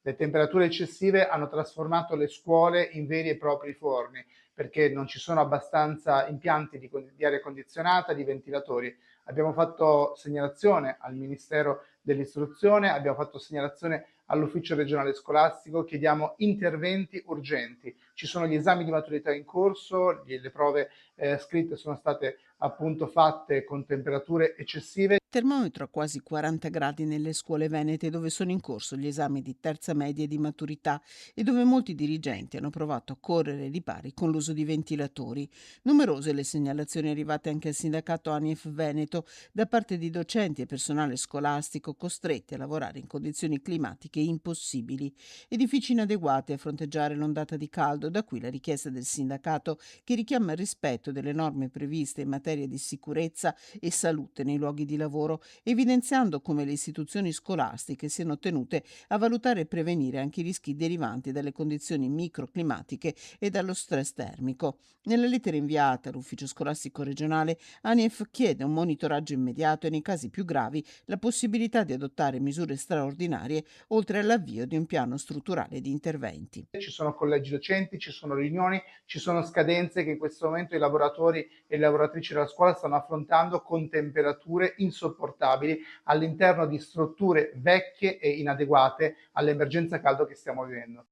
Le temperature eccessive hanno trasformato le scuole in veri e propri forni, perché non ci sono abbastanza impianti di aria condizionata, di ventilatori. Abbiamo fatto segnalazione al Ministero dell'Istruzione, abbiamo fatto segnalazione all'Ufficio regionale scolastico, chiediamo interventi urgenti. Ci sono gli esami di maturità in corso, le prove scritte sono state appunto fatte con temperature eccessive. Termometro a quasi 40 gradi nelle scuole venete dove sono in corso gli esami di terza media e di maturità e dove molti dirigenti hanno provato a correre ai ripari con l'uso di ventilatori. Numerose le segnalazioni arrivate anche al sindacato ANIF Veneto da parte di docenti e personale scolastico costretti a lavorare in condizioni climatiche impossibili, edifici inadeguati a fronteggiare l'ondata di caldo, da qui la richiesta del sindacato che richiama il rispetto delle norme previste in materia di sicurezza e salute nei luoghi di lavoro, evidenziando come le istituzioni scolastiche siano tenute a valutare e prevenire anche i rischi derivanti dalle condizioni microclimatiche e dallo stress termico. Nella lettera inviata all'ufficio scolastico regionale, ANIF chiede un monitoraggio immediato e nei casi più gravi la possibilità di adottare misure straordinarie, oltre all'avvio di un piano strutturale di interventi. Ci sono collegi docenti, ci sono riunioni, ci sono scadenze che in questo momento i lavoratori e le lavoratrici della scuola stanno affrontando con temperature insopportabili all'interno di strutture vecchie e inadeguate all'emergenza caldo che stiamo vivendo.